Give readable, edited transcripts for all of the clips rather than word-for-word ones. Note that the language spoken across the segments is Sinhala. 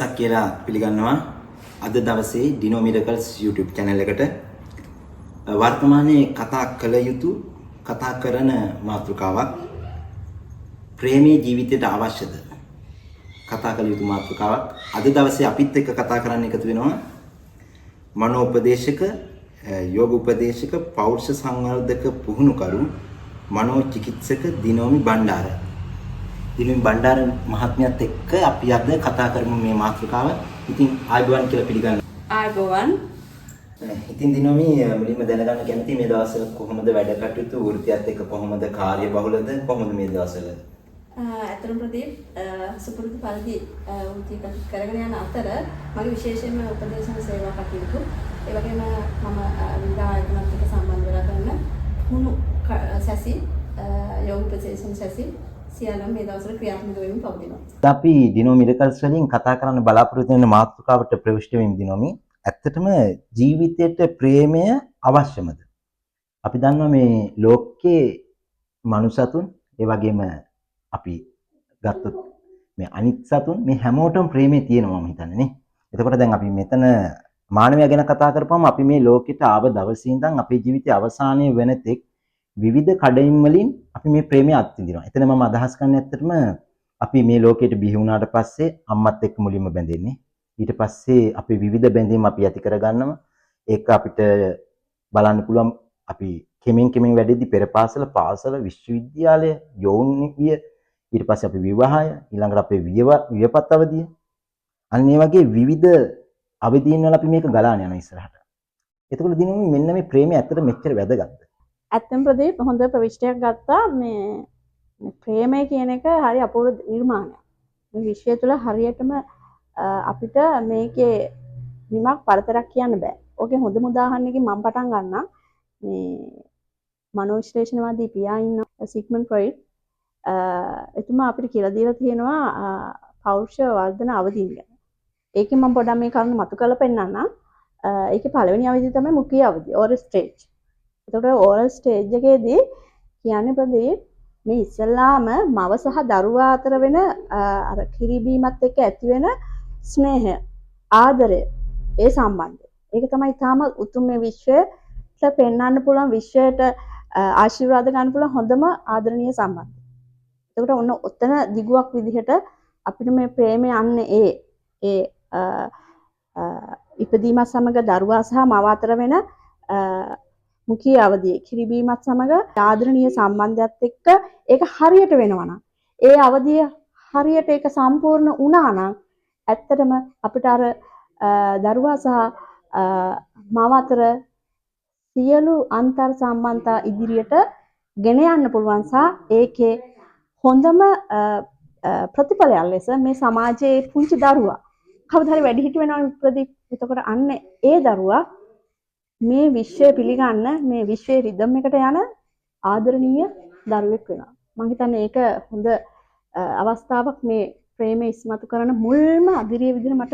දවසක් කියලා පිළිගන්නවා. අද දවසේ ඩිනෝ මිරකල්ස් YouTube channel එකට වර්තමානයේ කතා කළ යුතු කතා කරන මාතෘකාවක් ප්‍රේමී ජීවිතයට අවශ්‍යද කතා කළ යුතු මාතෘකාවක්. අද දවසේ අපිත් එක්ක කතා කරන්න එකතු වෙනවා මනෝපදේශක, යෝග උපදේශක, පෞරුෂ සංවර්ධක පුහුණුකරු, මනෝ චිකිත්සක දිනෝමි බණ්ඩාර. දිනෝමි බණ්ඩාර මහත්මයාත් එක්ක අපි අද කතා කරමු මේ මාතෘකාව. ඉතින් ආයුබෝවන් කියලා පිළිගන්නවා. ආයුබෝවන්. ඉතින් දිනෝමි මුලින්ම දැනගන්න කැමතියි මේ දවස්වල කොහොමද වැඩ කටයුතු වෘත්තියත් එක්ක කොහොමද කාර්ය බහුලද කොහොමද මේ දවස්වල? ඇත්තටම ප්‍රදීප් සුපුරුදු පරිදි වෘත්ති කරගෙන යන අතර මගේ විශේෂයෙන්ම උපදේශන සේවා කටයුතු ඒ වගේම මම විද්‍යායතනත් එක්ක සම්බන්ධ වෙලා කරන මුණු සැසි යෝග උපදේශන සැසි සියල්ලම මේ දවස්වල ක්‍රියාත්මක වෙමින් පවතිනවා. අපි ඩිනෝ මිරකල්ස් වලින් කතා කරන්න බලාපොරොත්තු වෙන මාතෘකාවට ප්‍රවිෂ්ඨ වෙමින් දිනෝමි. ඇත්තටම ජීවිතයට ප්‍රේමය අවශ්‍යමද? අපි දන්නවා මේ ලෝකයේ මනුසතුන් ඒ වගේම අපි ගත්තොත් මේ අනිත් සතුන් මේ හැමෝටම ප්‍රේමය තියෙනවා මම හිතන්නේ නේ. එතකොට දැන් අපි මෙතන මානවයා ගැන කතා කරපුවම අපි මේ ලෝකෙට ආව දවසේ ඉඳන් අපේ ජීවිතයේ අවසානයේ වෙන තෙක් විවිධ කඩයින් වලින් අපි මේ ප්‍රේමය අත්විඳිනවා. එතන මම අදහස් කරන්නේ ඇත්තටම අපි මේ ලෝකෙට බිහි වුණාට පස්සේ අම්මත් එක්ක මුලින්ම බැඳෙන්නේ. ඊට පස්සේ අපි විවිධ බැඳීම් අපි ඇති කරගන්නවා. ඒක අපිට බලන්න පුළුවන් අපි කෙමෙන් වැඩිදි පෙර පාසල විශ්වවිද්‍යාලය යෝනිවිය ඊට පස්සේ අපි විවාහය ඊළඟට අපේ වියපත් අවධිය අන්න ඒ වගේ විවිධ අවධීන් වල අපි මේක ගලාන යන ඉස්සරහට. එතකොට දිනුම් මෙන්න මේ ප්‍රේමය ඇත්තට මෙච්චර වැදගත්ද? ඇත්තම ප්‍රදීප් හොඳ ප්‍රවිෂ්ටයක් ගත්තා. මේ ප්‍රේමය කියන එක හරි අපූර්ව නිර්මාණයක්. මේ විශ්වය තුළ හරියටම අපිට මේකේ නිමක් පරතරක් කියන්න බෑ. ඕකේ හොඳම උදාහරණයකින් මම පටන් ගන්නම්. මේ මනෝවිශ්ලේෂණවාදී පියා ඉන්න සිග්මන්ඩ් ෆ්‍රොයිඩ් එතුමා අපිට කියලා දීලා තියෙනවා පෞරුෂ වර්ධන අවදීන් ගැන. ඒකෙන් මම පොඩ්ඩක් මේ කරුණ මතු කරලා පෙන්නන්නම්. ඒකේ පළවෙනි අවධිය තමයි මුඛීය අවධිය, ඕරල් ස්ටේජ්. එතකොට ඕරල් ස්ටේජ් එකේදී කියන්නේ ප්‍රදීප් මේ ඉස්සල්ලාම මව සහ දරුවා අතර වෙන අර කිරිබීමත් එක්ක ඇති වෙන ස්නේහය, ආදරය, ඒ සම්බන්ධය. ඒක තමයි තාම උතුම් මේ විශ්වයට පෙන්වන්න පුළුවන්, විශ්වයට ආශිර්වාද ගන්න පුළුවන් හොඳම ආදරණීය සම්බන්ධය. එතකොට ඔන්න ඔතන දිගුවක් විදිහට අපිට මේ ප්‍රේමය යන්නේ ඒ ඉපදීමත් සමග දරුවා සහ මව අතර වෙන මුඛීය අවධිය, කිරිබීමත් සමග ආදරණීය සම්බන්ධයත් එක්ක ඒක හරියට වෙනවා නම්, ඒ අවධිය හරියට ඒක සම්පූර්ණ වුණා නම් ඇත්තටම අපිට අර දරුවා සහ මව අතර සියලු අන්තර් සම්බන්ධතා ඉදිරියට ගෙන යන්න පුළුවන් සහ ඒකේ හොඳම ප්‍රතිඵලයක් ලෙස මේ සමාජයේ පුංචි දරුවා කවදා හරි වැඩි හිටි වෙනවා ප්‍රදීප්. එතකොට අන්න ඒ දරුවා මේ විශ්වය පිළිගන්න, මේ විශ්වයේ රිද්ම් එකට යන ආදරණීය දරුවෙක් වෙනවා. මම හිතන්නේ ඒක හොඳ අවස්ථාවක් මේ ප්‍රේමය ඉස්මතු කරන මුල්ම අදිරිය විදිහට මට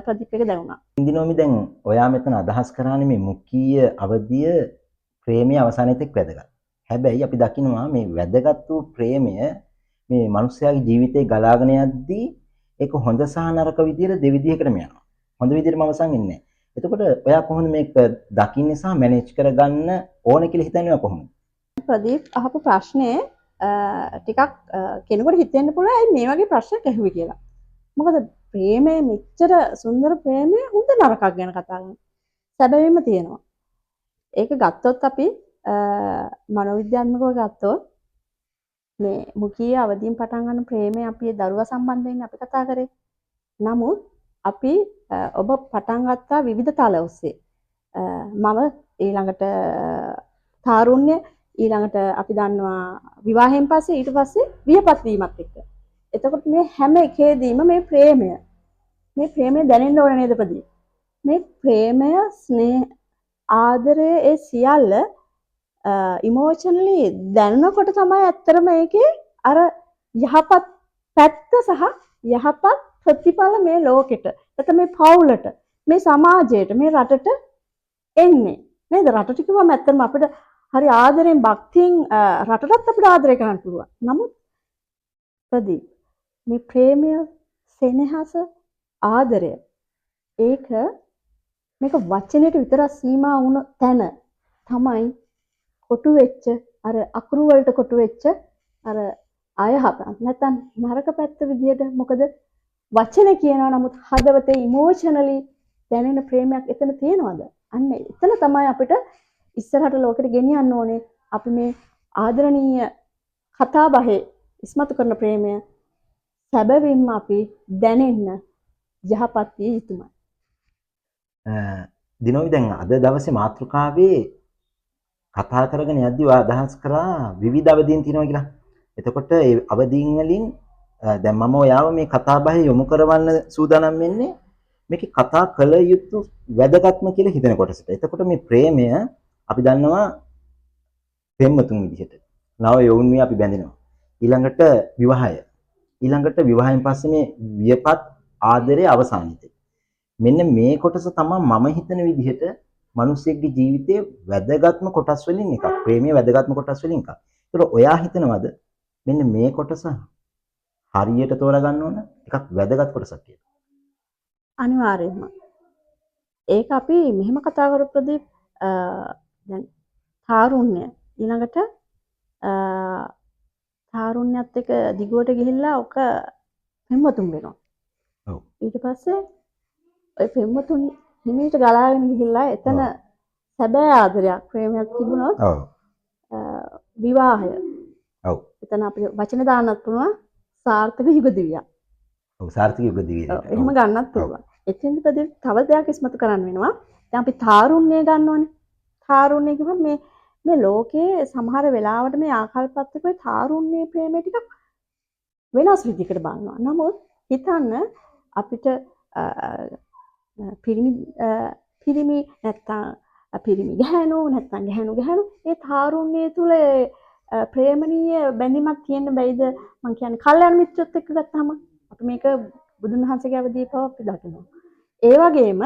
ප්‍රදීප් එක දැනුණා. ඉන්දිනෝමි දැන් ඔයා මෙතන අදහස් කරානේ මේ මුඛීය අවධිය ප්‍රේමයේ අවසානයේත් එක් වැදගත්. හැබැයි අපි දකිනවා මේ වැදගත් වූ ප්‍රේමය මේ මිනිස්යාගේ ජීවිතේ ගලාගෙන යද්දී ඒක හොඳ සහ නරක විදියට දෙවිදියකටම යනවා. හොඳ විදියටම අවසන් වෙන්නේ නැහැ. එතකොට ඔයා කොහොමද මේක දකින්නේ සහ මැනේජ් කරගන්න ඕන කියලා හිතන්නේ කොහොමද? ප්‍රදීප් අහපු ප්‍රශ්නේ ටිකක් කෙනෙකුට හිතෙන්න පුළුවන් ඇයි මේ වගේ ප්‍රශ්නයක් ඇහුවේ කියලා. මොකද ප්‍රේමය මෙච්චර සුන්දර ප්‍රේමය හොඳ නරකක් ගැන කතා කරනවා. සැබවින්ම තියෙනවා. ඒක ගත්තොත් අපි මනෝවිද්‍යාත්මකව ගත්තොත් මේ මුඛීය අවදීන් පටන් ගන්න ප්‍රේමය අපි දරුවා සම්බන්ධයෙන් අපි කතා කරේ. නමුත් අපි ඔබ පටන් ගත්තා විවිධ තල ඔස්සේ. මම ඊළඟට තාරුණ්‍ය, ඊළඟට අපි දන්නවා විවාහයෙන් පස්සේ, ඊට පස්සේ වියපත් වීමත් එක්ක. එතකොට මේ හැම එකේදීම මේ ප්‍රේමය දැනෙන්න ඕන නේද ප්‍රදීප්? මේ ප්‍රේමය, ස්නේහ, ආදරය ඒ සියල්ල ඉමෝෂනලි දැනනකොට තමයි ඇත්තටම ඒකේ අර යහපත් පැත්ත සහ යහපත් ප්‍රතිඵල මේ ලෝකෙට, නැත්නම් මේ පවුලට, මේ සමාජයට, මේ රටට එන්නේ නේද? රටට කිව්වම ඇත්තටම අපිට හරි ආදරෙන් භක්තියෙන් රටටත් අපිට ආදරය කරන්න පුළුවන්. නමුත් ප්‍රදීප් මේ ප්‍රේමය, සෙනෙහස, ආදරය ඒක මේක වචනෙට විතරක් සීමා වුණ තැන තමයි කොටු වෙච්ච අර අකුරු වලට කොටු වෙච්ච අර අයහපත නැත්නම් නරක පැත්ත විදියට මොකද වචන කියනවා නමුත් හදවතේ ඉමෝෂනලි දැනෙන ප්‍රේමයක් එතන තියෙනවද අන්න එතන තමයි අපිට ඉස්සරහට ලෝකෙට ගෙනියන්න ඕනේ අපි මේ ආදරණීය කතා බහේ ඉස්මතු කරන ප්‍රේමය සැබවින්ම අපි දැනෙන්න යහපත් විය යුතුමයි. දිනෝවි දැන් අද දවසේ මාතෘකාවේ කතා කරගෙන යද්දී ඔයා අදහස් කරා විවිධ අවදීන් තියෙනවා කියලා. එතකොට ඒ අවදීන් වලින් දැන් මම ඔයාව මේ කතා බහේ යොමු කරවන්න සූදානම් වෙන්නේ මේකේ කතා කළ යුතු වැදගත්ම කියලා හිතන කොටසට. එතකොට මේ ප්‍රේමය අපි දන්නවා පෙම්වතුන් විදිහට. නව යොවුන් මේ අපි බැඳෙනවා. ඊළඟට විවාහය. ඊළඟට විවාහයෙන් පස්සේ මේ වියපත් ආදරයේ අවසානිතේ. මෙන්න මේ කොටස තමයි මම හිතන විදිහට මිනිස්සෙක්ගේ ජීවිතයේ වැදගත්ම කොටස් වලින් එකක්. ප්‍රේමයේ වැදගත්ම කොටස් වලින් එකක්. ඒතකොට ඔයා හිතනවද මෙන්න මේ කොටස හරියට තෝරගන්න ඕන එකක් වැදගත් කොටසක් කියලා? අනිවාර්යයෙන්ම. ඒක අපි මෙහෙම කතා කරපු ප්‍රදීප් දැන් තාරුණ්‍ය ඊළඟට තාරුණ්‍යත් එක්ක දිගුවට ගිහිල්ලා ඔක පෙම්වතුන් වෙනවා. ඔව්. ඊට පස්සේ ඔය පෙම්වතුන් හිමීට ගලාගෙන ගිහිල්ලා එතන සැබෑ ආදරයක් ප්‍රේමයක් තිබුණොත් ඔව්. විවාහය. ඔව්. එතන අපිට වචන දාන්නත් පුළුවන් සාර්ථක යුග දිවියක්. ඔව් සාර්ථක යුග දිවියට. එහෙම ගන්නත් පුළුවන්. එතෙන්ද ප්‍රදීප් තව දෙයක් ඉස්මතු කරන්න වෙනවා. දැන් අපි තාරුණ්‍ය ගන්නවනේ. තාරුණ්‍ය කිව්වම මේ ලෝකයේ සමහර වෙලාවට මේ ආකල්පත් එක්ක තාරුණ්‍ය ප්‍රේමය ටිකක් වෙනස් විදිහකට බලනවා. නමුත් හිතන්න අපිට පිරිමි නැත්තම් පිරිමි ගැහණු නැත්තම් ගැහණු ඒ තාරුණ්‍ය තුල ප්‍රේමණීය බැඳීමක් තියෙන්න බැයිද මම කියන්නේ කල්යාණ මිත්‍රත් එක්ක ගත්තාම අපි මේක බුදුන් වහන්සේගේ අවදීපව අපි දකිනවා. ඒ වගේම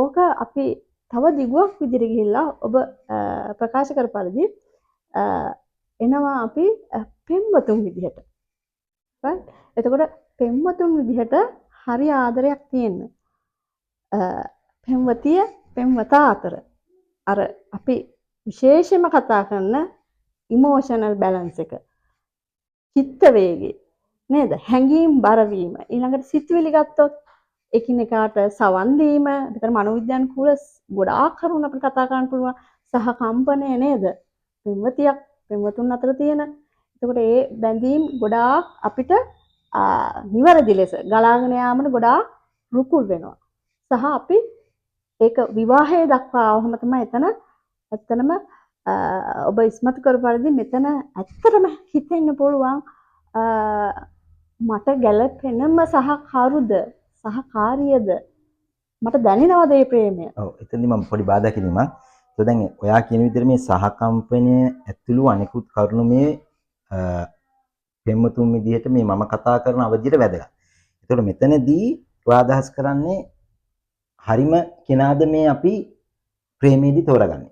ඕක අපි තව දිගුවක් විදිහට ගිහිල්ලා ඔබ ප්‍රකාශ කරපළදී එනවා අපි පෙම්වතුන් විදිහට. right? එතකොට පෙම්වතුන් විදිහට හරි ආදරයක් තියෙන්න. පෙම්වතිය පෙම්වතා අතර අර අපි විශේෂයෙන්ම කතා කරන ඉමෝෂනල් බැලන්ස් එක. චිත්ත වේගය නේද? හැඟීම් බර වීම. ඊළඟට සිතුවිලි ගත්තොත් එකිනෙකාට සවන් දීම, විතර මනෝවිද්‍යානුකූල ගොඩාක් කරුණු අපිට කතා කරන්න පුළුවන්. සහ කම්පණය නේද? පෙම්වතියක් පෙම්වතුන් අතර තියෙන. එතකොට ඒ බැඳීම් ගොඩාක් අපිට නිවැරදි ලෙස ගලාගෙන යාමන ගොඩාක් රුකුල් වෙනවා. සහ අපි ඒක විවාහයේ දක්වා આવහම තමයි එතන ඇත්තනම ඔබ ඉස්මතු කර පරිදි මෙතන ඇත්තටම හිතෙන්න පුළුවන් මට ගැළපෙනම සහකාරුද සහකාරියද මට දැනෙනවද මේ ප්‍රේමය? ඔව් එතනදී මම පොඩි බාධා කිරීමක්. ඒ දැන් ඔයා කියන විදිහට මේ සහකම්පනය ඇතුළු අනිකුත් කරුණු මේ පෙම්වතුන් විදිහට මේ මම කතා කරන අවධියට වැදගත්. ඒතකොට මෙතනදී ඔයා අදහස් කරන්නේ හරිම කෙනාද මේ අපි ප්‍රේමයේදී තෝරගන්නේ.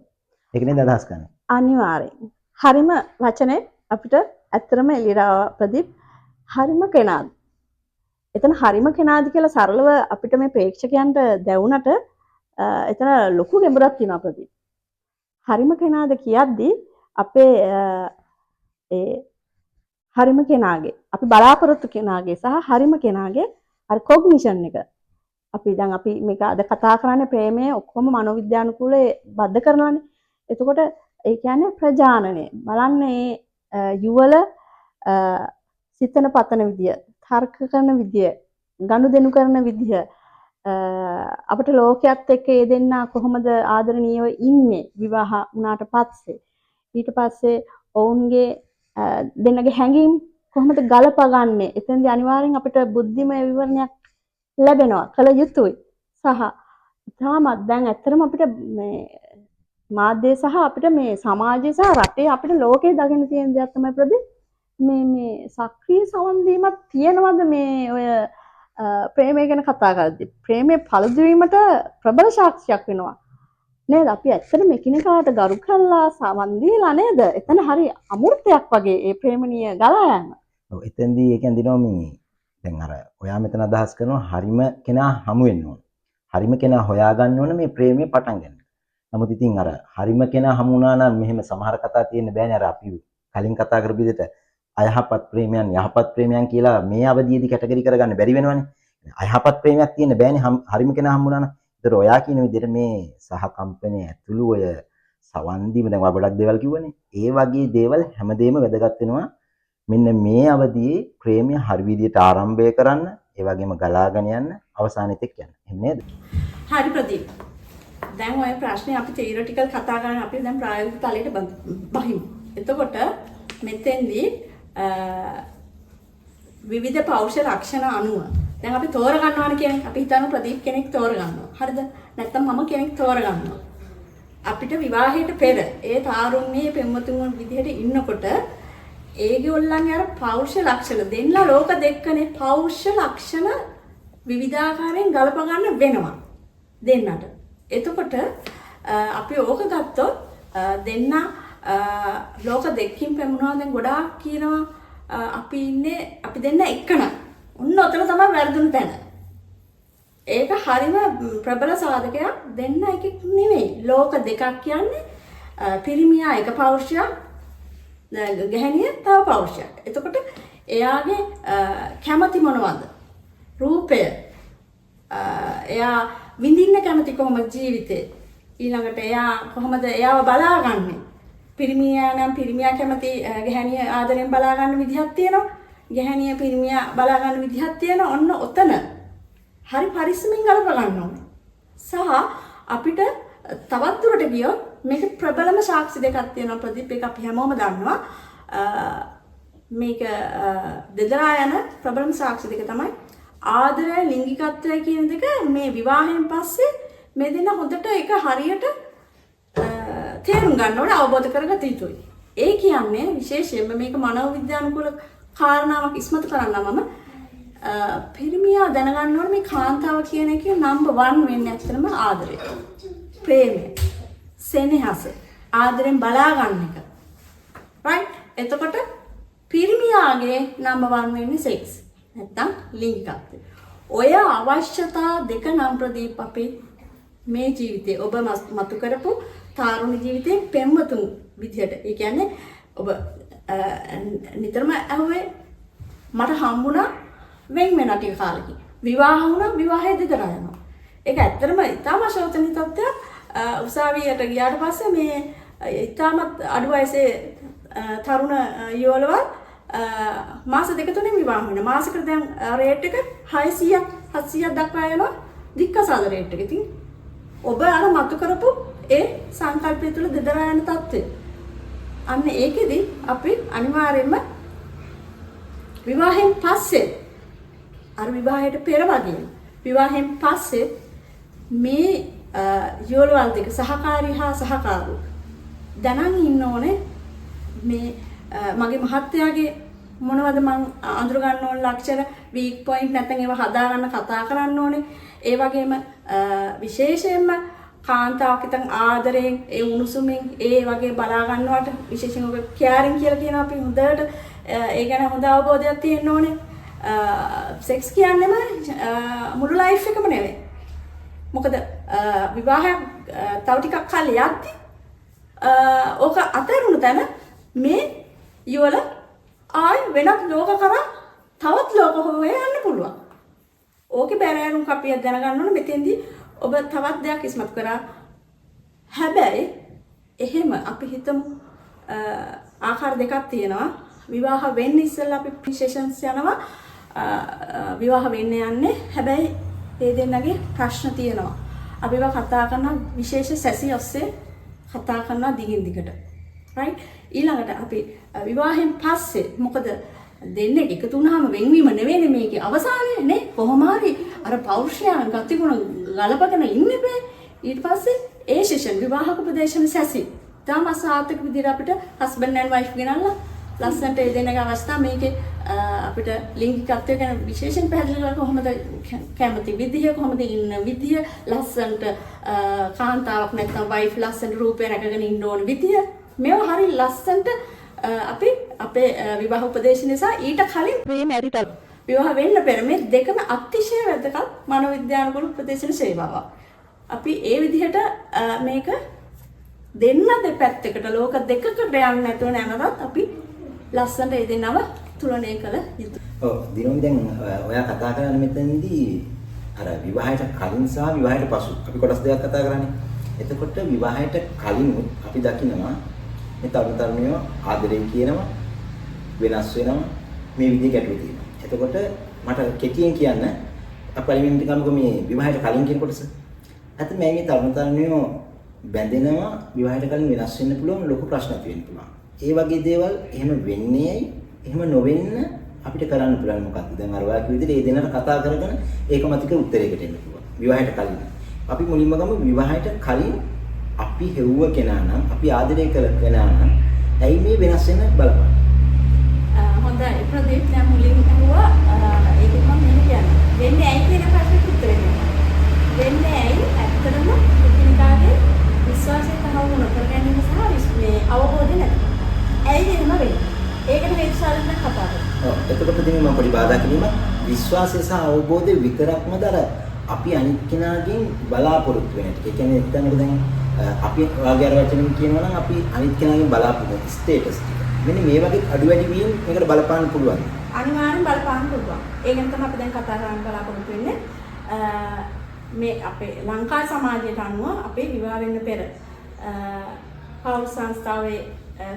ඒක නේද අදහස් කරන්නේ? අනිවාර්යෙන්. හරිම වචනේ අපිට ඇත්තටම එළියට ප්‍රදීප් හරිම කෙනාද. එතන හරිම කෙනාද කියලා සරලව අපිට මේ ප්‍රේක්ෂකයන්ට දැවුනට එතන ලොකු ගැඹුරක් තියෙනවා ප්‍රදීප්. හරිම කෙනාද කියද්දී අපේ ඒ හරිම කෙනාගේ අපි බලාපොරොත්තු කෙනාගේ සහ හරිම කෙනාගේ අර කොග්නිෂන් එක අපි දැන් අපි මේක අද කතා කරන්නේ ප්‍රේමයේ ඔක්කොම මනෝවිද්‍යානුකූල බද්ධ කරනවානේ. එතකොට ඒ කියන්නේ ප්‍රජානනය. බලන්න මේ යුවල සිතන පතන විදිය, තර්ක කරන විදිය, ගනුදෙනු කරන විදිය අපිට ලෝකයක් එක්ක ඒ දෙන්න කොහොමද ආදරණීයව ඉන්නේ විවාහ වුණාට පස්සේ. ඊට පස්සේ ඔවුන්ගේ දෙන්නගේ හැඟීම් කොහොමද ගලපගන්නේ. එතෙන්දී අනිවාර්යෙන් අපිට බුද්ධිමය විවරණයක් ලැබෙනවා. කළ යුතුයි. සහ තාමත් දැන් ඇත්තටම අපිට මේ මාධ්‍ය සහ අපිට මේ සමාජය සහ රටේ අපිට ලෝකේ දකින්න තියෙන දෙයක් තමයි ප්‍රදි මේ සක්‍රීය සවන් දීමක් තියෙනවද මේ ඔය ප්‍රේමය ගැන කතා කරද්දී. ප්‍රේමයේ පළදු වීමට ප්‍රබල සාක්ෂියක් වෙනවා. නේද? අපි ඇත්තටම එකිනෙකාට ගරු කළා සවන් දීලා නේද? එතන හරි අමෘතයක් වගේ ඒ ප්‍රේමණීය ගලා යන. ඔව් එතෙන්දී ඒ කියන්නේ දිනවා මේ දැන් අර ඔයා මෙතන අදහස් කරනවා හරිම කෙනා හමු වෙන්න ඕන. හරිම කෙනා හොයාගන්න ඕන මේ ප්‍රේමයේ පටන් ගන්න. නමුත් ඉතින් අර හරිම කෙනා හමු වුණා නම් මෙහෙම සමහර කතා තියෙන්න බෑනේ. අර අපි කලින් කතා කරපු විදිහට අයහපත් ප්‍රේමයන් යහපත් ප්‍රේමයන් කියලා මේ අවධියේදී කැටගරි කරගන්න බැරි වෙනවනේ. අයහපත් ප්‍රේමයක් තියෙන්න බෑනේ හරිම කෙනා හමු වුණා නම්. ඒතර ඔයා කියන විදිහට මේ සහ කම්පැනි ඇතුළු ඔය සවන් දීම දැන් ඔයා ගොඩක් දේවල් කිව්වනේ. ඒ වගේ දේවල් හැමදේම වැදගත් වෙනවා. මෙන්න මේ අවධියේ ප්‍රේමය හරි විදිහට ආරම්භය කරන්න, ඒ වගේම ගලාගෙන යන්න, අවසානෙත් එක්ක යන්න. එහෙම නේද? හරි ප්‍රදීප්. දැන් ඔය ප්‍රශ්නේ අපි තියරිටිකල් කතා කරන අපි දැන් ප්‍රායෝගික තලයට බහිමු. එතකොට මෙතෙන්දී විවිධ පෞෂ ලක්ෂණ අනුව දැන් අපි තෝර ගන්නවානේ කියන්නේ අපි හිතන ප්‍රදීප් කෙනෙක් තෝර ගන්නවා. හරිද? නැත්නම් මම කෙනෙක් තෝර ගන්නවා. අපිට විවාහයට පෙර ඒ තාරුණ්‍යයේ පෙම්වතුන් විදිහට ඉන්නකොට ඒගොල්ලන්ගේ අර පෞෂ ලක්ෂණ දෙන්නලා ලෝක දෙකනේ පෞෂ ලක්ෂණ විවිධාකාරයෙන් ගලප ගන්න වෙනවා දෙන්නට. එතකොට අපි ඕක ගත්තොත් දෙන්න ලෝක දෙකකින් පැමුණා දැන් ගොඩාක් කියනවා අපි දෙන්න එකන. ඔන්න ඔතන තමයි වැරදුණු තැන. ඒක හරිම ප්‍රබල සාධකයක් දෙන්න එකක් නෙවෙයි. ලෝක දෙකක් කියන්නේ පිරිමියා එක පෞරුෂයක් ගැහණිය තව පෞරුෂයක්. එතකොට එයාගේ කැමැති මොනවද? රූපය. එයා විඳින්න කැමති කොහොමද ජීවිතේ? ඊළඟට එයා කොහොමද එයාව බලාගන්නේ? පිරිමියා නම් පිරිමියා කැමති ගැහණිය ආදරෙන් බලා ගන්න විදිහක් තියෙනවා. ගැහණිය පිරිමියා බලා ගන්න විදිහක් තියෙනවා. ඔන්න ඔතන හරි පරිස්සමින් ගලප ගන්න ඕනේ. සහ අපිට තවත් දුරට ගියොත් මේක ප්‍රබලම සාක්ෂි දෙකක් තියෙනවා ප්‍රදීප්. ඒක අපි හැමෝම දන්නවා. මේක දෙදරා යන ප්‍රබලම සාක්ෂි දෙක තමයි ආදරය ලිංගිකත්වය කියන දෙක මේ විවාහයෙන් පස්සේ මේ දෙන්න හොඳට ඒක හරියට තේරුම් ගන්න ඕනේ අවබෝධ කරගත යුතුයි. ඒ කියන්නේ විශේෂයෙන්ම මේක මනෝවිද්‍යානුකූල කාරණාවක් ඉස්මතු කරන්න මම පිරිමියා දැනගන්න ඕනේ මේ කාන්තාව කියන එකේ නම්බර් 1 වෙන්නේ ඇත්තටම ආදරය. ප්‍රේමය. සෙනෙහස. ආදරෙන් බලා ගන්න එක. right? එතකොට පිරිමියාගේ නම්බර් 1 වෙන්නේ සෙක්ස්. නැත්තම් ලිංගිකත්වය. ඔය අවශ්‍යතා දෙක නම් ප්‍රදීප් අපේ මේ ජීවිතේ ඔබ මතු කරපු තාරුණ ජීවිතේ පෙම්වතුන් විදිහට. ඒ කියන්නේ ඔබ නිතරම අහුවේ මට හම්බුණා වෙන් වෙන ටික කාලෙකින්. විවාහ වුණා විවාහය දෙදරා යනවා. ඒක ඇත්තටම ඉතාම ශෝචනීය තත්ත්වයක්. උසාවියට ගියාට පස්සේ මේ ඉතාමත් අඩු වයසේ තරුණ යුවළවල් මාස දෙක තුනෙන් විවාහ වෙනවා. මාසෙකට දැන් රේට් එක 600ක් 700ක් දක්වා යනවා දික්කසාද රේට් එක. ඉතින් ඔබ අර මතු කරපු ඒ සංකල්පය තුළ දෙදරා යන තත්ත්වය. අන්න ඒකෙදි අපි අනිවාර්යයෙන්ම විවාහයෙන් පස්සේ අර විවාහයට පෙර වගේ විවාහයෙන් පස්සේ මේ යෝලවල් දෙක සහකාරී හා සහකාරු දැනන් ඉන්න ඕනේ. මේ මගේ මහත්තයාගේ මොනවද මං අඳුර ගන්න ඕන ලක්ෂණ වීක් පොයින්ට් නැත්නම් ඒවා හදා ගන්න කතා කරන්න ඕනේ. ඒ වගේම විශේෂයෙන්ම කාන්තාවක් ඉතින් ආදරයෙන් ඒ උණුසුමින් ඒ වගේ බලා ගන්නවට විශේෂයෙන් ඔබ කෙයාරින් කියලා කියනවා අපි හොඳට ඒ ගැන හොඳ අවබෝධයක් තියෙන්න ඕනේ. සෙක්ස් කියන්නේම මුළු ලයිෆ් එකම නෙවෙයි. මොකද විවාහයක් තව ටිකක් කල් යද්දි ඕක අතරුණු තැන මේ යුවල ආයි වෙනත් ලෝක කරා තවත් ලෝක හොයන්න පුළුවන්. ඕකේ බැලෑරුම් කපියක් දැනගන්න ඕනේ. මෙතෙන්දී ඔබ තවත් දෙයක් ඉස්මතු කරා. හැබැයි එහෙම අපි හිතමු ආකාර දෙකක් තියෙනවා. විවාහ වෙන්න ඉස්සෙල්ලා අපි ප්‍රිසෙෂන්ස් යනවා. විවාහ වෙන්න යන්නේ. හැබැයි ඒ දෙන්නගේ ප්‍රශ්න තියෙනවා. අපි ඒවා කතා කරන විශේෂ සැසි ඔස්සේ කතා කරනවා දිගින් දිගට. right? ඊළඟට අපි විවාහයෙන් පස්සේ මොකද දෙන්නේ එකතු වුණාම වෙන්වීම නෙවෙයි මේකේ අවසානය නේ. කොහොම හරි අර පෞරුෂයන් ගතිගුණ ගලපගෙන ඉන්න බෑ. ඊට පස්සේ ඒ සෙෂන් විවාහක උපදේශන සැසි. තාම සාර්ථක විදිහට අපිට හස්බන්ඩ් ඇන්ඩ් වයිෆ් ගෙනල්ලා ලස්සනට ඒ දෙන්නගේ අවස්ථා මේකේ අපිට ලිංගිකත්වය ගැන විශේෂයෙන් පැහැදිලි කරලා කොහොමද කැමති විදිය කොහොමද ඉන්න විදිය ලස්සනට කාන්තාවක් නැත්නම් වයිෆ් ලස්සන රූපය රැකගෙන ඉන්න ඕන විදිය මේවා හරි ලස්සනට අපි අපේ විවාහ උපදේශන නිසා ඊට කලින් ප්‍රේ මැරිටල් විවාහ වෙන්න පෙර මේ දෙකම අතිශය වැදගත් මනෝවිද්‍යානුකූල උපදේශන සේවාවක්. අපි ඒ විදිහට මේක දෙන්න දෙපැත්තකට ලෝක දෙකකට යන්න නැතුව නැවතත් අපි ලස්සනට ඒ දෙන්නව තුලනය කළ යුතුයි. ඔව් දිනෝමි දැන් ඔයා කතා කරන්නේ මෙතනදී අර විවාහයට කලින් සහ විවාහයට පසු අපි කොටස් දෙකක් කතා කරන්නේ. එතකොට විවාහයට කලින් අපි දකිනවා මේ තරුණ තරුණියෝ ආදරේ කියනවා වෙනස් වෙනවා මේ විදිහේ ගැටලු තියෙනවා. එතකොට මට කෙටියෙන් කියන්න අපි පළවෙනි ගමුකෝ මේ විවාහයට කලින් කියන කොටස. ඇත්තට මේ තරුණ තරුණියෝ බැඳෙනවා විවාහයට කලින් වෙනස් වෙන්න පුළුවන් ලොකු ප්‍රශ්නක් වෙන්න පුළුවන්. ඒ වගේ දේවල් එහෙම වෙන්නේ ඇයි? එහෙම නොවෙන්න අපිට කරන්න පුළුවන් මොකක්ද? දැන් අර වාක්‍ය විදිහට ඒ දෙන්නට කතා කරගෙන ඒකමතික උත්තරයකට එන්න පුළුවන්. විවාහයට කලින්. අපි මුලින්ම ගමු විවාහයට කලින් අපි හෙව්ව කෙනා නම් අපි ආදරය කළ කෙනා නම් ඇයි මේ වෙනස් වෙන්න බලපන්. හොඳයි ප්‍රදීප් දැන් මුලින් අහුවා ඒක මම මෙහෙම කියන්නේ. වෙන්නේ ඇයි කියන ප්‍රශ්නෙට උත්තර දෙන්න. වෙන්නේ ඇයි ඇත්තටම එකිනෙකාගේ විශ්වාසය තහවුරු නොකර ගැනීම සහ මේ අවබෝධය නැති. ඇයි එහෙම වෙන්නේ? ඒකට හේතු සාධක කතා කරමු. ඔව් එතකොට දෙන්නේ මම පොඩි බාධා කිරීම විශ්වාසය සහ අවබෝධය විතරක්මද අර අපි අනිත් කෙනාගෙන් බලාපොරොත්තු වෙන එක. ඒ කියන්නේ එතනට දැන් අපි වාගේ අර වචනෙන් කියනවා නම් අපි අනිත් කෙනාගෙන් බලාපොරොත්තු ස්ටේටස් ටික. මෙන්න මේ වගේ අඩු වැඩි වීම මේකට බලපාන්න පුළුවන්. අනිවාර්යෙන් බලපාන්න පුළුවන්. ඒ ගැන තමයි අපි දැන් කතා කරන්න බලාපොරොත්තු වෙන්නේ. මේ අපේ ලංකා සමාජයට අනුව අපේ විවාහ වෙන්න පෙර පෞල් සංස්ථාවේ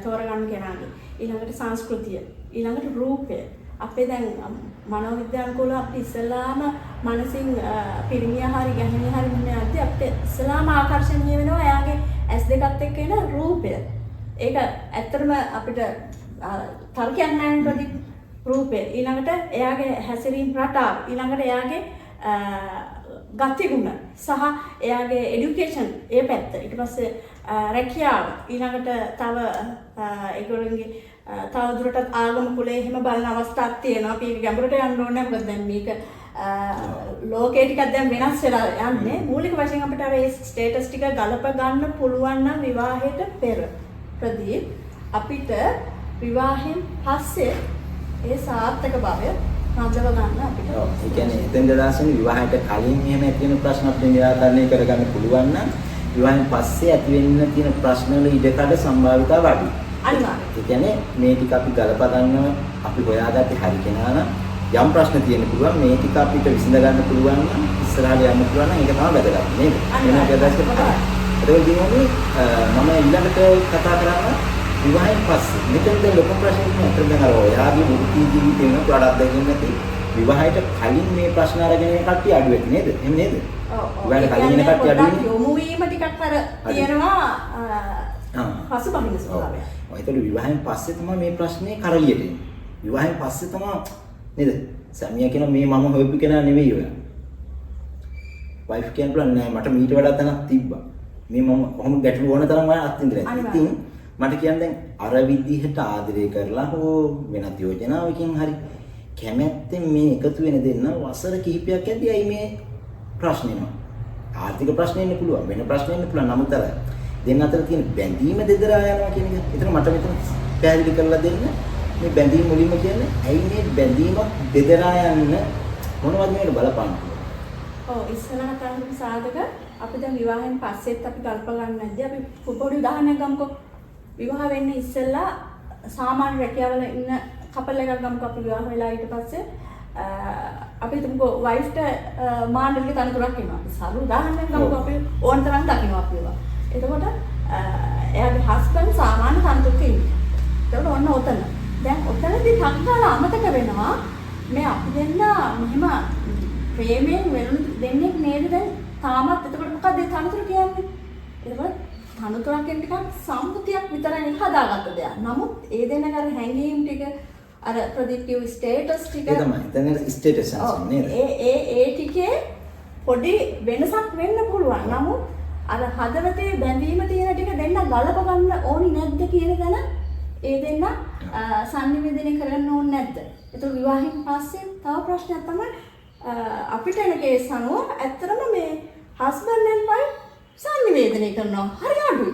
තෝරගන්න කෙනාගේ ඊළඟට සංස්කෘතිය ඊළඟට රූපය අපේ දැන් මනෝවිද්‍යානුකූල අපි ඉස්සලාම මනසින් පිරිමියා හරි ගැහණිය හරි මොන්නේ අද්දී අපිට ඉස්සලාම ආකර්ෂණීය වෙනවා එයාගේ S දෙකත් එක්ක එන රූපය. ඒක ඇත්තටම අපිට තර්කයක් නැහැ නේද රූපය. ඊළඟට එයාගේ හැසිරීම් රටාව ඊළඟට එයාගේ ගතිගුණ සහ එයාගේ এডুকেෂන් ඒ පැත්ත ඊට පස්සේ රැකියාව ඊළඟට තව ඒගොල්ලන්ගේ තව දුරටත් ආගම කුලේ එහෙම බලන අවස්ථාවක් තියෙනවා. අපි ගැඹුරට යන්න ඕනේ මොකද දැන් මේක ලෝකේ ටිකක් දැන් වෙනස් වෙලා යන්නේ. මූලික වශයෙන් අපිට අර ඒ ස්ටේටස් ටික ගලප ගන්න පුළුවන් නම් විවාහයට පෙර ප්‍රදීප් අපිට විවාහයෙන් පස්සේ ඒ සාර්ථක භාවය හඳව ගන්න අපිට. ඔව් ඒ කියන්නේ එතෙන් දදාසනේ විවාහයට කලින් එහෙම ඇති වෙන ප්‍රශ්න අපිට නිරාකරණය කරගන්න පුළුවන් නම් විවාහයෙන් පස්සේ ඇති වෙන්න තියෙන ප්‍රශ්න වල ඉඩකඩ සම්භාවිතාව අඩුයි. අනිවාර්යයෙන්. ඒ කියන්නේ මේ ටික අපි ගලපා ගන්න අපි හොයාගත්තේ හරි කෙනා නම් යම් ප්‍රශ්න තියෙන්න පුළුවන් මේ ටික අපිට විසඳ ගන්න පුළුවන් නම් ඉස්සරහට යන්න පුළුවන් නම් ඒක තමයි වැදගත් නේද? වෙනත් අදහසක් නැහැ. ඒක දිනුනේ මම ඊළඟට කතා කරන්නේ විවාහයෙන් පස්සේ මෙතනද ලොකු ප්‍රශ්නයක් නෑ. අතන දැන් අර ඔයාගේ වෘත්ති ජීවිතේ වෙන ප්‍රොඩක්ට් දෙකින් නැති විවාහයට කලින් මේ ප්‍රශ්න අරගෙන යන කට්ටිය අඩු වෙති නේද? එහෙම නේද? ඔව්. විවාහයට කලින් එන කට්ටිය අඩු වෙන්නේ. යොමු වීම ටිකක් අර තියෙනවා පසුබහින ස්වභාවය. ඔව්. ඒතකොට විවාහයෙන් පස්සේ තමයි මේ ප්‍රශ්නේ කරලියට එන්නේ. විවාහයෙන් පස්සේ තමයි නේද? සැමියා කියන මේ මම හොයපු කෙනා නෙවෙයි ඔයා. වයිෆ් කියන plan නෑ මට මීට වඩා තනක් තිබ්බා. මේ මම කොහොම ගැටලු ඕන තරම් ඔයා අත්විඳලා ඉතින් ඉතින් මට කියන්න දැන් අර විදිහට ආදරය කරලා හෝ වෙනත් යෝජනාවකින් හරි කැමැත්තෙන් මේ එකතු වෙන දෙන්න වසර කිහිපයක් ඇද්දී අයි මේ ප්‍රශ්නේනවා. ආර්ථික ප්‍රශ්න එන්න පුළුවන් වෙන ප්‍රශ්න එන්න පුළුවන් නමුත් අර දෙන්න අතර තියෙන බැඳීම දෙදරා යනවා කියන එක. ඒතර මට මෙතන පැහැදිලි කරලා දෙන්න මේ බැඳීම මුලින්ම කියන්නේ ඇයි මේ බැඳීම දෙදරා යන්න මොනවද මේකට බලපාන්නේ? ඔව් ඉස්සරහ තරම් සාධක අපි දැන් විවාහයෙන් පස්සෙත් අපි කල්ප ගන්න නැද්ද අපි පොඩි උදාහරණයක් ගමුකෝ. විවාහ වෙන්න ඉස්සෙල්ලා සාමාන්‍ය රැකියාවල ඉන්න කපල් එකක් ගමුකෝ අපි විවාහ වෙලා ඊට පස්සේ අපි හිතමුකෝ වයිෆ්ට මාණ්ඩලික තනතුරක් එනවා. සාමාන්‍ය උදාහරණයක් ගමුකෝ අපි ඕන තරම් දකින්නවා අපි ඒවා. එතකොට එයාගේ හස්බන්ඩ් සාමාන්‍ය තනතුරක ඉන්නේ. එතකොට ඔන්න ඔතන. දැන් ඔතනදී සංකාල අමතක වෙනවා මේ අපි දෙන්න මෙහෙම ප්‍රේමයෙන් වෙනුණු දෙන්නේ නේද දැන් තාමත් එතකොට මොකක්ද ඒ තනතුර කියන්නේ? එතකොට තනතුරක් කියන ටිකක් සම්මුතියක් විතරයි හදාගත්ත දෙයක්. නමුත් ඒ දෙන්නක අර හැංගීම් ටික අර ප්‍රොඩක්ටිව් ස්ටේටස් ටික ඒ තමයි. එතන ස්ටේටස් නේද? ඒ ටිකේ පොඩි වෙනසක් වෙන්න පුළුවන්. නමුත් අර හදවතේ බැඳීම තියෙන ටික දෙන්න ගලප ගන්න ඕනි නැද්ද කියන දන ඒ දෙන්න සංනිවේදනය කරන්න ඕනේ නැද්ද? ඒක විවාහයෙන් පස්සේ තව ප්‍රශ්නයක් තමයි අපිට එන කේස් අනුව ඇත්තටම මේ හස්බන්ඩ් ඇන්ඩ් වයිෆ් සංනිවේදනය කරනවා හරි අඩුයි.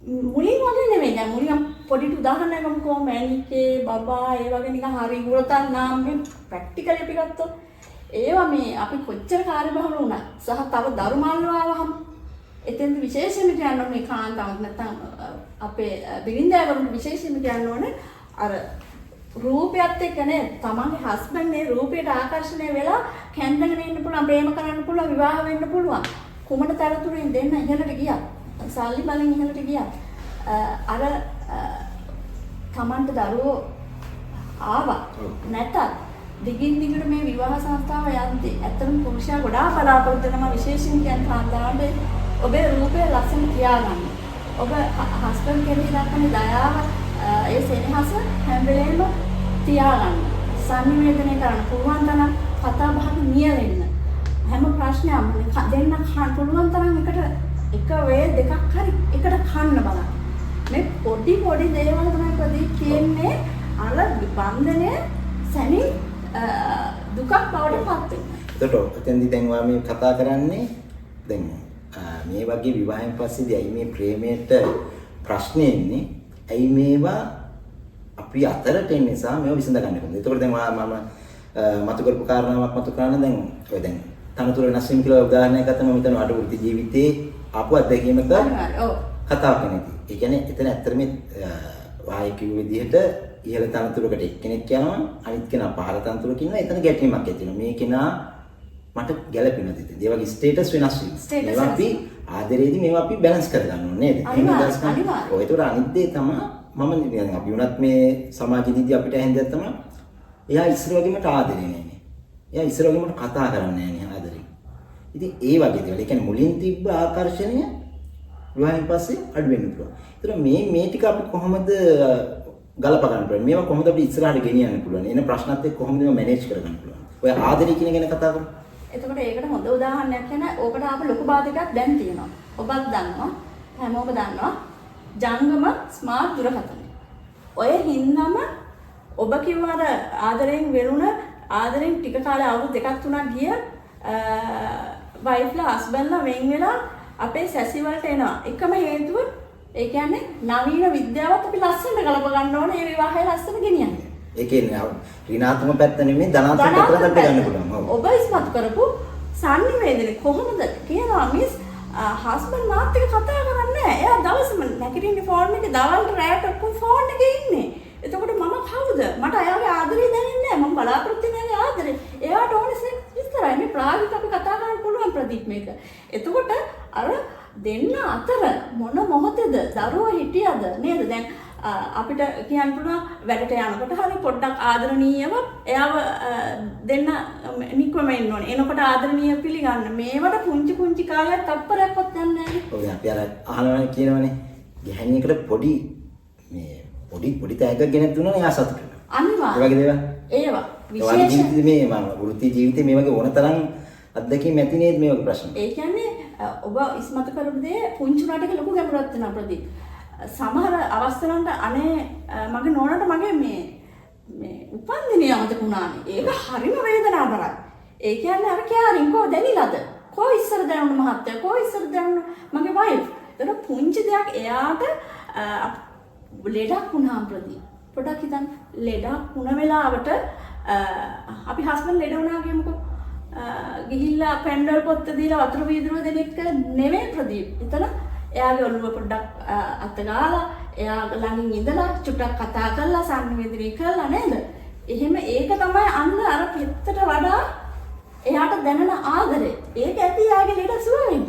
මුලින් වගේ නෙමෙයි. දැන් මුලින් පොඩි උදාහරණයක් ගමුකෝ මෑනිකේ බබා ඒ වගේ නිකන් හරි ගුරුතන් නාම ප්‍රැක්ටිකලි අපි ගත්තොත් ඒවා මේ අපි කොච්චර කාර්යබහුල වුණත් සහ තව දරුමල්ලෝ ආවහම එතෙන්ද විශේෂයෙන්ම කියන්න ඕනේ කාන්තාවක් නැත්නම් අපේ බිරින්දෑවරුන්ට විශේෂයෙන්ම කියන්න ඕනේ අර රූපයත් එක්ක නේ තමන්ගේ හස්බන්ඩ් නේ රූපයට ආකර්ෂණය වෙලා කැඳගෙන ඉන්න පුළුවන් ප්‍රේම කරන්න පුළුවන් විවාහ වෙන්න පුළුවන් කුමන තරතුරින් දෙන්න ඉහළට ගියා සල්ලි බලෙන් ඉහළට ගියා අර තමන්ට දරුවෝ ආවා නැතත් දිගින් දිගට මේ විවාහ සංස්ථාව යද්දී ඇත්තටම පුරුෂයා ගොඩාක් බලාපොරොත්තු වෙනවා විශේෂයෙන් කියන කාන්තාවන්ට ඔබේ රූපය ලස්සන තියාගන්න. ඔබ හස්බන්ඩ් කෙනෙක් දක්වන දයාව ඒ සෙනෙහස හැම වෙලේම තියාගන්න. සංනිවේදනය කරන්න පුළුවන් තරම් කතා බහට නියැලෙන්න. හැම ප්‍රශ්නයක්ම දෙන්න පුළුවන් තරම් එක වේ දෙකක් හරි එකට කන්න බලන්න. මේ පොඩි පොඩි දේවල් තමයි ප්‍රදීප් කියන්නේ අර බන්ධනය සැනින් දුකක් බවට පත් වෙනවා. එතකොට එතෙන්දී දැන් ඔයා මේ කතා කරන්නේ දැන් මේ වගේ විවාහයෙන් පස්සේදී ඇයි මේ ප්‍රේමයට ප්‍රශ්නේ එන්නේ? ඇයි මේවා අපි අතරට එන නිසා මේව විසඳ ගන්න ඕනේ. එතකොට දැන් ඔයා මම මතු කරපු කාරණාවක් මතු කරන්න දැන් ඔය දැන් තනතුර වෙනස් වීම කියලා උදාහරණයක් ගත්තම මම හිතනවා අට වෘත්ති ජීවිතේ ආපු අත්දැකීමක කතාවක් නෙති. ඒ කියන්නේ එතන ඇත්තටම වායි කිව්ව විදිහට ඉහළ තනතුරකට එක්කෙනෙක් යනවා අනිත් කෙනා පහළ තනතුරක ඉන්නවා එතන ගැටීමක් ඇති වෙනවා. මේ කෙනා මට ගැළපෙනවද ඉතින්. ඒ වගේ ස්ටේටස් වෙනස් වීම. මේවා අපි ආදරේදී මේවා අපි බැලන්ස් කරගන්න ඕනේ නේද? එහෙම බැලන්ස් කරනවා. ඔය ඒතකොට අනිත් දේ තමයි මම කියන්නේ අපි උනත් මේ සමාජෙදී අපිට ඇහෙන්දක් තමයි එයා ඉස්සර වගේ මට ආදරේ නෑනේ. එයා ඉස්සර වගේ මට කතා කරන්නේ නෑනේ ආදරේ. ඉතින් ඒ වගේ දේවල්. ඒ කියන්නේ මුලින් තිබ්බ ආකර්ෂණය විවාහයෙන් පස්සේ අඩු වෙන්න පුළුවන්. ඒතර මේ ටික අපි කොහොමද ගලප ගන්න පුළුවන්? මේවා කොහොමද අපි ඉස්සරහට ගෙනියන්න පුළුවන්? එන ප්‍රශ්නත් එක්ක කොහොමද මේවා මැනේජ් කරගන්න පුළුවන්? ඔය ආදරේ කියන ගැන කතා කරමු. එතකොට ඒකට හොඳ උදාහරණයක් කියන ඕකට ආපු ලොකු බාධකයක් දැන් තියෙනවා. ඔබත් දන්නවා හැමෝම දන්නවා ජංගම ස්මාර්ට් දුරකථන. ඔය හින්දාම ඔබ කිව්වාර ආදරෙන් වෙරුණ ආදරෙන් ටික කාලේ අවුරුදු දෙකක් තුනක් ගිය වයිෆ්ලා හස්බන්ඩ්ලා වෙන් වෙලා අපේ සැසි වලට එනවා. එකම හේතුව ඒ කියන්නේ නවීන විද්‍යාවත් අපි ලස්සනට ගලප ගන්න ඕනේ මේ විවාහය ලස්සන ගෙනියන්න. ඒ කියන්නේ ඍණාත්මක පැත්ත නෙමෙයි ධනාත්මක පැත්තට ගන්න පුළුවන්. ඔබ ඉස්මතු කරපු සංනිවේදනය කොහොමද කියනවා මිස් හස්බන්ඩ් මාත් එක්ක කතා කරන්නේ නැහැ. එයා දවසම නැගිටින්නේ ෆෝන් එකේ දවල්ට රැට ඔක්කොම ෆෝන් එකේ ඉන්නේ. එතකොට මම කවුද? මට එයාගේ ආදරේ දැනෙන්නේ නැහැ. මම බලාපොරොත්තු වෙන්නේ ආදරේ. එයාට ඕනේ විස්තරයි. මේ ප්‍රායෝගිකව අපි කතා කරන්න පුළුවන් ප්‍රදීප් මේක. එතකොට අර දෙන්න අතර මොන මොහොතේද දරුවා හිටියද නේද? දැන් අපිට කියන්න පුළුවන් වැඩට යනකොට හරි පොඩ්ඩක් ආදරණීයව එයාව දෙන්න නික්මම ඉන්න ඕනේ. එනකොට ආදරණීය පිළිගන්න. මේවට පුංචි පුංචි කාලයක් තප්පරයක්වත් යන්නේ නැහැ. ඔය අපි අර අහනවනේ කියනවනේ ගැහණියකට පොඩි තෑග්ගක් ගෙනත් දුන්නා නේ එයා සතුටු වෙනවා. අනිවාර්යයෙන්. ඒ වගේ දේවල්. ඒවා විශේෂ මේ වෘත්ති ජීවිතේ මේ වගේ ඕන තරම් අත්දැකීම් ඇති නේද මේ වගේ ප්‍රශ්න. ඒ කියන්නේ ඔබ ඉස්මතු කරපු දේ පුංචි උනාට ලොකු ගැඹුරක් වෙනවා ප්‍රදීප්. සමහර අවස්ථාවලට අනේ මගේ නෝනට මගේ මේ උපන්දිනය අමතක වුණානේ. ඒක හරිම වේදනාවරයි. ඒ කියන්නේ අර කෑරින් කෝ දැනිලාද? කෝ ඉස්සර දැනුණ මහත්තයා කෝ ඉස්සර දැනුණ මගේ වයිෆ්. ඒක පුංචි දෙයක් එයාට ලෙඩක් වුණා ප්‍රදීප්. පොඩක් හිතන්න ලෙඩක් වුණ වෙලාවට අපි හස්බන්ඩ් ලෙඩ වුණා කියමුකෝ. ගිහිල්ලා පැන්ඩල් පොත්ත දීලා වතුර වීදුරුව දෙන එක නෙවෙයි ප්‍රදීප්. එතන එයාගේ ඔළුව පොඩ්ඩක් අතගාලා එයා ළඟින් ඉඳලා චුට්ටක් කතා කරලා සංනිවේදනය කරලා නේද? එහෙම ඒක තමයි අන්න අර පෙත්තට වඩා එයාට දැනෙන ආදරේ. ඒක ඇති යාගේ ලෙඩ සුව වෙන්න.